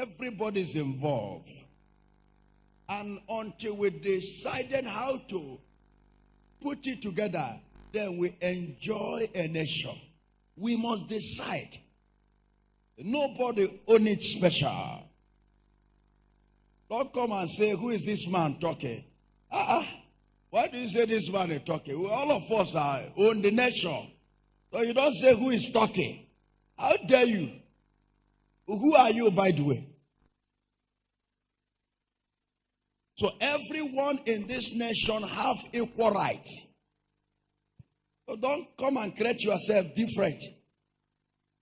everybody's involved. And until we decided how to put it together, then we enjoy a nation. We must decide. Nobody owns it special. Don't come and say, who is this man talking? Why do you say this man is talking? Well, all of us are own the nation. So you don't say who is talking. How dare you? Who are you, by the way? So everyone in this nation have equal rights. So don't come and create yourself different.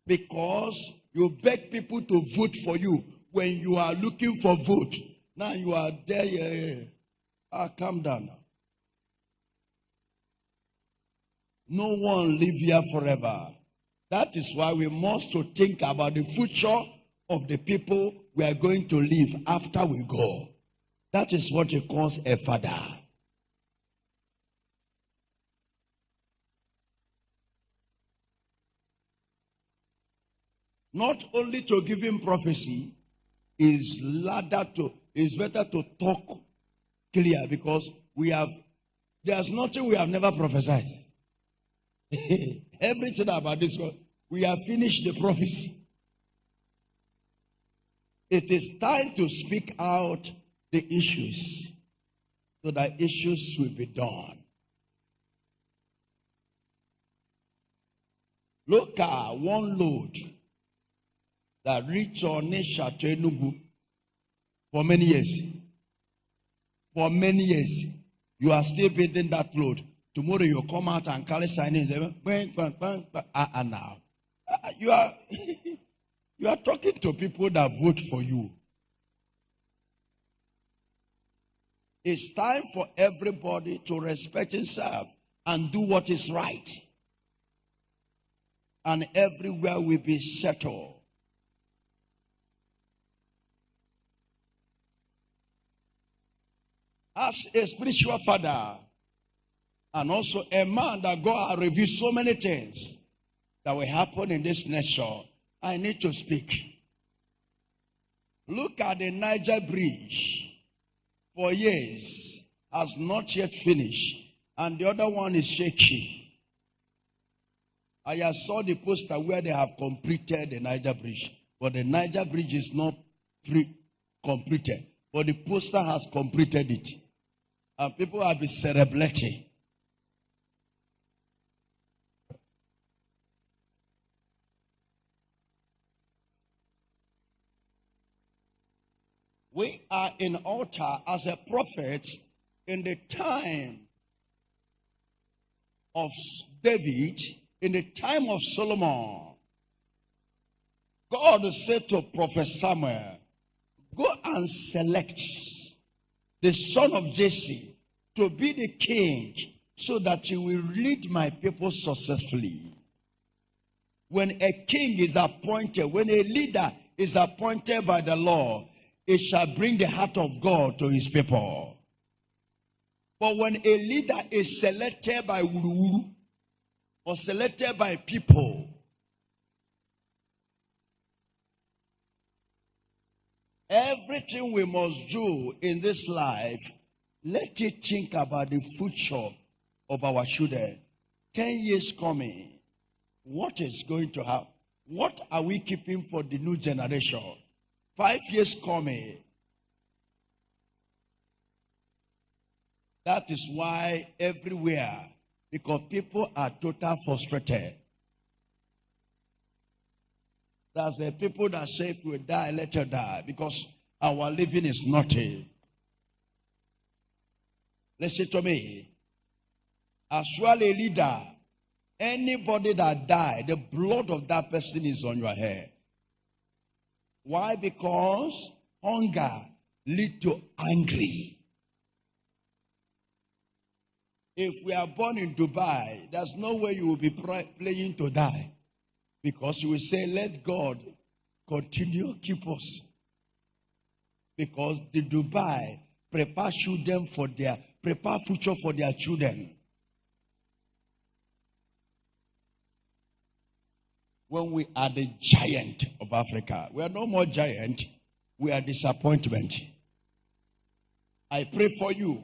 Because you beg people to vote for you when you are looking for vote. Now you are there. Calm down now. No one live here forever. That is why we must to think about the future of the people we are going to live after we go. That is what he calls a father. Not only to give him prophecy is better to talk clear, because there's nothing we have never prophesied. Everything about this God, we have finished the prophecy. It is time to speak out the issues so that issues will be done. Look at one load that reached Onitsha to Enugu for many years. For many years, you are still building that load. Tomorrow you come out and carry signing. Now you are talking to people that vote for you. It's time for everybody to respect himself and do what is right. And everywhere will be settled. As a spiritual father, and also a man that God has revealed so many things that will happen in this nation, I need to speak. Look at the Niger Bridge. For years, has not yet finished. And the other one is shaky. I saw the poster where they have completed the Niger Bridge. But the Niger Bridge is not completed. But the poster has completed it. And people have been celebrating. We are in altar as a prophet in the time of David, in the time of Solomon. God said to Prophet Samuel, go and select the son of Jesse to be the king so that he will lead my people successfully. When a king is appointed, when a leader is appointed by the Lord, it shall bring the heart of God to his people. But when a leader is selected by wuru or selected by people, everything we must do in this life, let it think about the future of our children. 10 years coming, what is going to happen? What are we keeping for the new generation? 5 years coming. That is why everywhere, because people are totally frustrated. There's the people that say if we die, let us die, because our living is nothing. Listen to me. As you are a leader, anybody that died, the blood of that person is on your head. Why? Because hunger leads to angry. If we are born in Dubai, there's no way you will be playing to die. Because you will say, let God continue keep us. Because the Dubai prepare future for their children. When we are the giant of Africa, we are no more giant. we are disappointment. I pray for you.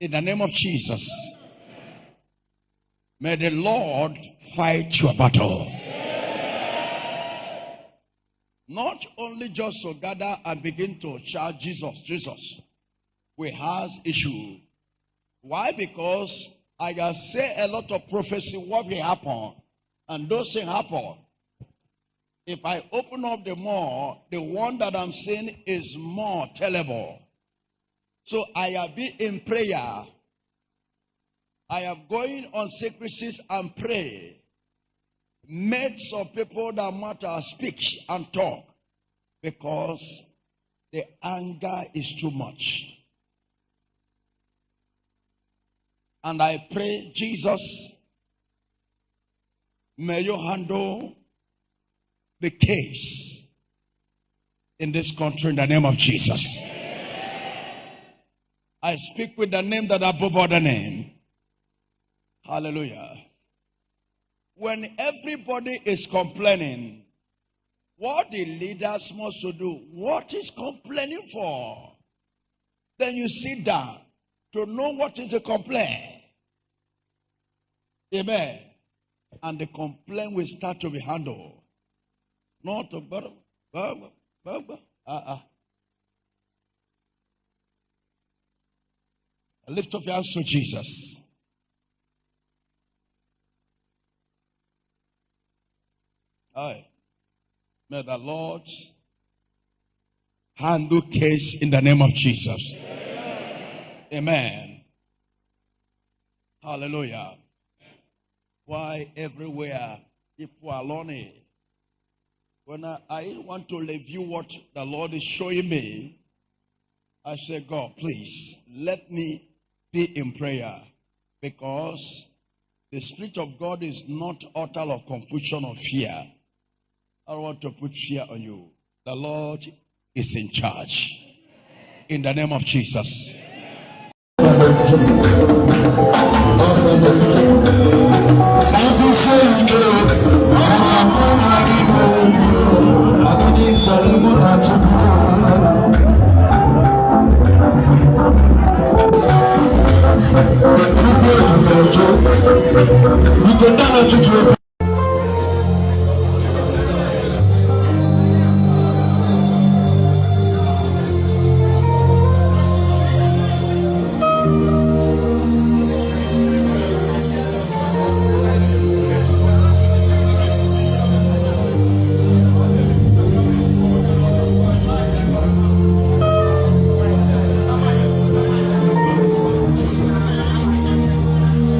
In the name of Jesus. May the Lord fight your battle. Not only just to gather and begin to shout, Jesus, Jesus. We have issue. Why? Because I have said a lot of prophecy what will happen. And those things happen. If I open up the more, the one that I'm saying is more terrible. So I have been in prayer. I am going on secrecies and pray. Made some people that matter speak and talk. Because the anger is too much. And I pray, Jesus, may you handle the case in this country in the name of Jesus. I speak with the name that above other name. Hallelujah. When everybody is complaining, what the leaders must do, what is complaining for? Then you sit down to know what is the complaint. Amen. And the complaint will start to be handled. Not to lift up your hands to Jesus. Aye. May the Lord handle case in the name of Jesus. Amen. Hallelujah. Why everywhere people are lonely? When I want to review what the Lord is showing me, I say, God, please let me be in prayer, because the Spirit of God is not utter of confusion or fear. I don't want to put fear on you. The Lord is in charge. In the name of Jesus.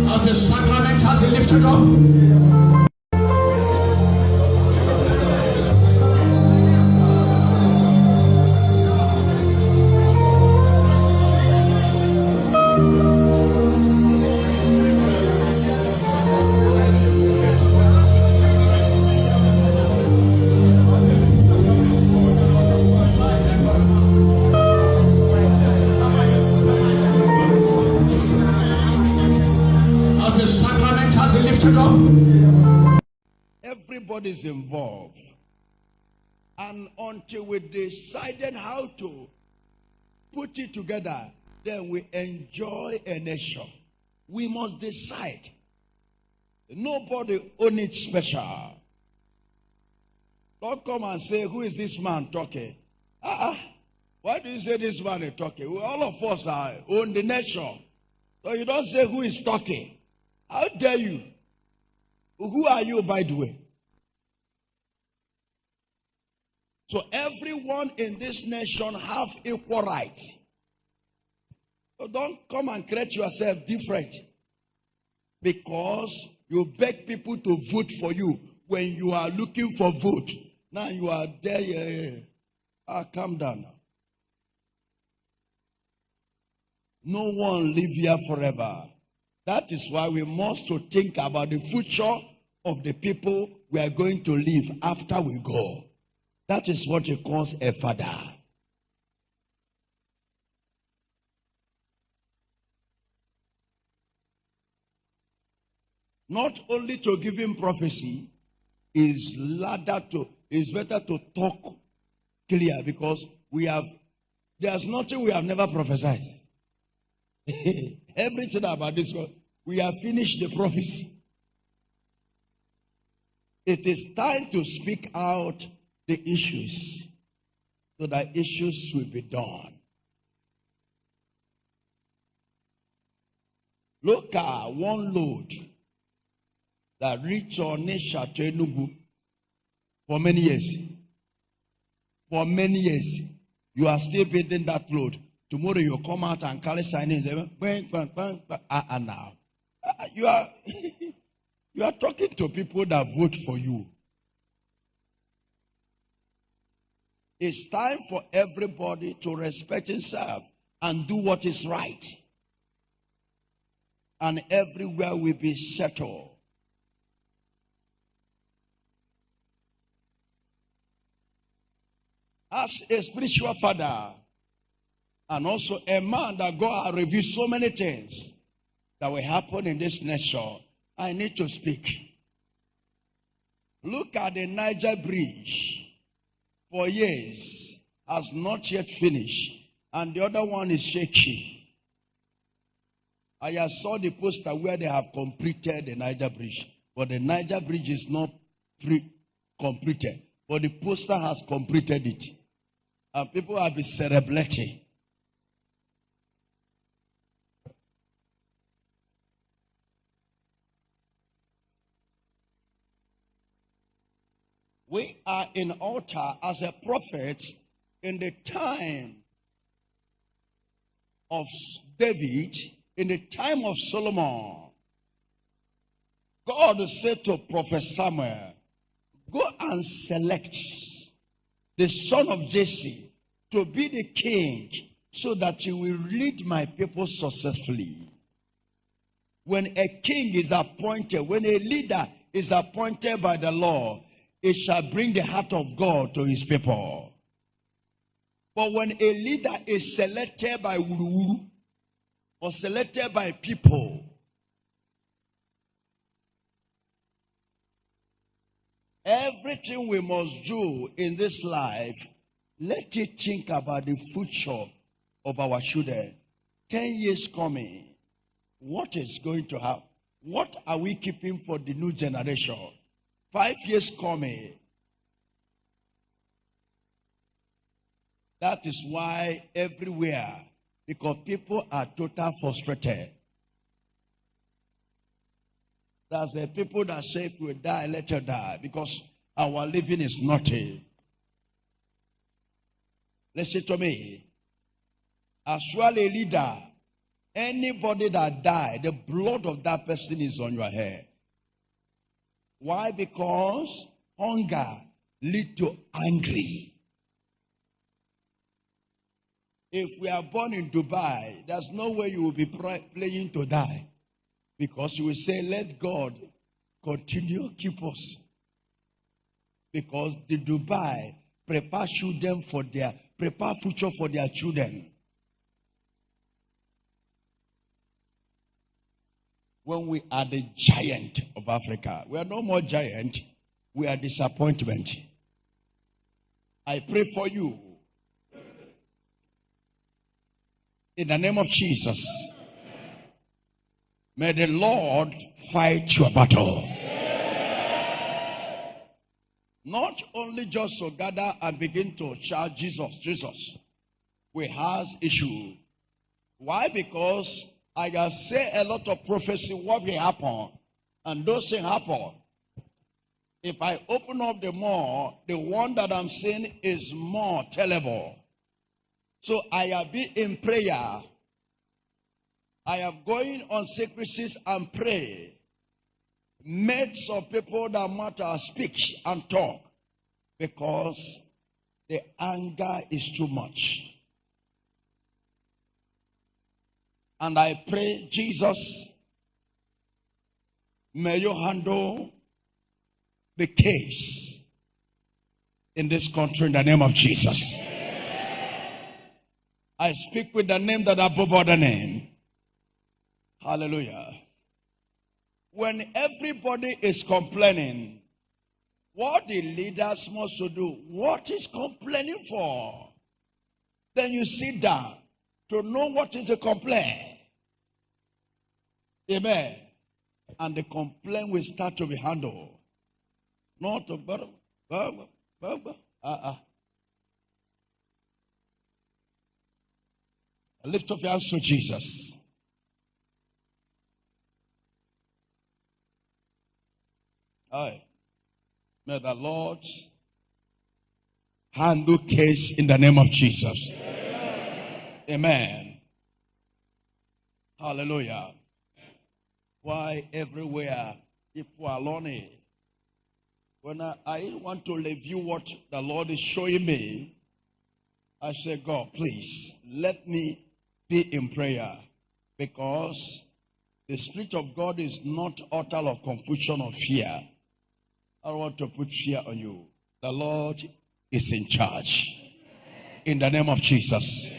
As the sacrament has lifted up, as the sacrament has lifted up, everybody's involved. And until we decided how to put it together, then we enjoy a nation. We must decide. Nobody owns it special. Don't come and say, who is this man talking? Why do you say this man is talking? Well, all of us are own the nation. So you don't say who is talking. How dare you? Who are you, by the way? So everyone in this nation have equal rights. So don't come and create yourself different, because you beg people to vote for you when you are looking for vote. Now you are there. Calm down now. No one live here forever. That is why we must to think about the future of the people we are going to live after we go. That is what he calls a father. Not only to give him prophecy, is it's better to talk clear because there's nothing we have never prophesied. Everything about this one, we have finished the prophecy. It is time to speak out the issues so that issues will be done. Look at one load that reached Onitsha to Enugu for many years. For many years, you are still building that load. Tomorrow you come out and carry signing. Now you are you are talking to people that vote for you. It's time for everybody to respect himself and do what is right. And everywhere will be settled. As a spiritual father, and also a man that God has revealed so many things that will happen in this nation, I need to speak. Look at the Niger Bridge. For years, has not yet finished. And the other one is shaky. I have saw the poster where they have completed the Niger Bridge. But the Niger Bridge is not completed. But the poster has completed it. And people have been celebrating. We are in altar as a prophet in the time of David, in the time of Solomon. God said to Prophet Samuel, go and select the son of Jesse to be the king so that he will lead my people successfully. When a king is appointed, when a leader is appointed by the Lord, it shall bring the heart of God to his people. But when a leader is selected by wuru or selected by people, everything we must do in this life, let it think about the future of our children. 10 years coming, what is going to happen? What are we keeping for the new generation? 5 years coming. That is why everywhere, because people are totally frustrated. There's the people that say if we die, let us die, because our living is nothing. Listen to me. As you are a leader, anybody that died, the blood of that person is on your head. Why? Because hunger leads to angry. If we are born in Dubai, there's no way you will be playing to die. Because you will say, let God continue to keep us. Because the Dubai prepare future for their children. When we are the giant of Africa, we are no more giant, we are disappointment. I pray for you. In the name of Jesus, may the Lord fight your battle. Not only just to gather and begin to shout, Jesus, Jesus. We have issue. Why? Because I have said a lot of prophecy, what will happen, and those things happen. If I open up the more, the one that I'm saying is more terrible. So I have been in prayer. I have going on secrecies and pray. Made some people that matter speak and talk because the anger is too much. And I pray, Jesus, may you handle the case in this country in the name of Jesus. I speak with the name that above other name. Hallelujah. When everybody is complaining, what the leaders must do, what is complaining for. Then you sit down to know what is the complaint. Amen. And the complaint will start to be handled. Not to lift up your hands to Jesus. Aye. May the Lord handle case in the name of Jesus. Amen. Hallelujah. Why everywhere people are lonely? When I want to review what the Lord is showing me, I say, God, please let me be in prayer, because the Spirit of God is not utter of confusion or fear. I don't want to put fear on you. The Lord is in charge. In the name of Jesus.